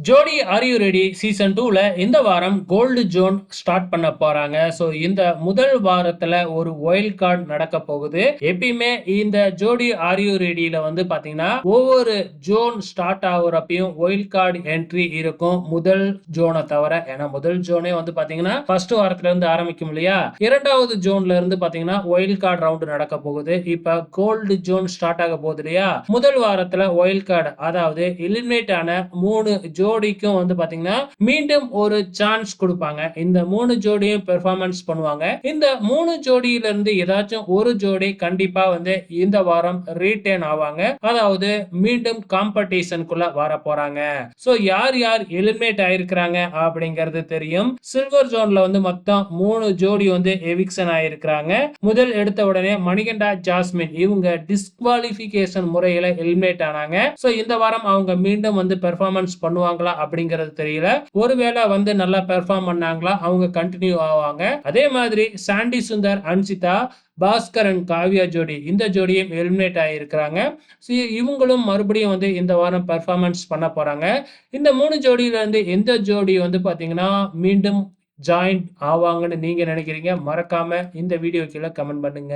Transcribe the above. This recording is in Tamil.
ஜோடி ஆர் யூ ரெடி சீசன் 2ல இந்த வாரம் கோல்டு ஜோன் ஸ்டார்ட் பண்ண போறாங்க. ஸோ இந்த முதல் வாரத்துல ஒரு வைல்ட் கார்டு நடக்க போகுது. எப்பயுமே இந்த ஜோடி ஆர் யூ ரெடியில வந்து பாத்தீங்கன்னா ஒவ்வொரு ஜோன் ஸ்டார்ட் ஆகுறப்பையும் வைல்ட் கார்டு என்ட்ரி இருக்கும். முதல் ஜோனை தவிர, ஏன்னா முதல் ஜோனே வந்து பாத்தீங்கன்னா ஃபர்ஸ்ட் வாரத்துல இருந்து ஆரம்பிக்கும் இல்லையா? இரண்டாவது ஜோன்ல இருந்து பாத்தீங்கன்னா வைல்ட் கார்டு ரவுண்ட் நடக்க போகுது. இப்ப கோல்டு ஜோன் ஸ்டார்ட் ஆக போகுது இல்லையா? முதல் வாரத்துல வைல்ட் கார்டு, அதாவது எலிமினேட் ஆன 3 ஜோடிக்கும் வந்து பாத்தீங்கன்னா மீண்டும் ஒரு சான்ஸ் கொடுப்பாங்க. இந்த 3 ஜோடியும் பெர்ஃபார்மன்ஸ் பண்ணுவாங்க. இந்த 3 ஜோடியில இருந்து ஏதாச்சும் ஒரு ஜோடி கண்டிப்பா வந்து இந்த வாரம் ரீட்டைன் ஆவாங்க. அதாவது மீண்டும் காம்படிஷனுக்குள்ள வர போறாங்க. சோ யார் யார் எலிமினேட் ஆயிருக்கிறாங்க அப்படிங்கிறது தெரியும். சில்வர் ஜோன்ல வந்து மொத்தம் 3 ஜோடி வந்து எவிக்ஷன் ஆயிருக்கிறாங்க. முதல் எடுத்த உடனே மணிகண்டா, ஜாஸ்மின் இவங்க டிஸ்குவாலிஃபிகேஷன் முறையில எலிமினேட் ஆனாங்க. சோ இந்த வாரம் அவங்க மீண்டும் வந்து பெர்ஃபார்மன்ஸ் பண்ணுவாங்களா அப்படிங்கிறது தெரியல. ஒருவேளை வந்து நல்லா பெர்ஃபார்ம் பண்ணாங்களா அவங்க கண்டினியூ ஆவாங்க. அதே மாதிரி சாண்டி சுந்தர், அன்சிதா, பாஸ்கரன், காவ்யா ஜோடி, இந்த ஜோடியும் எலிமினேட் ஆகியிருக்கிறாங்க. இவங்களும் மறுபடியும் வந்து இந்த வாரம் பெர்ஃபார்மன்ஸ் பண்ண போறாங்க. இந்த 3 ஜோடியில இருந்து எந்த ஜோடி வந்து பாத்தீங்கன்னா மீண்டும் ஜாயின் ஆவாங்கன்னு நீங்க நினைக்கிறீங்க? மறக்காம இந்த வீடியோ கீழே கமெண்ட் பண்ணுங்க.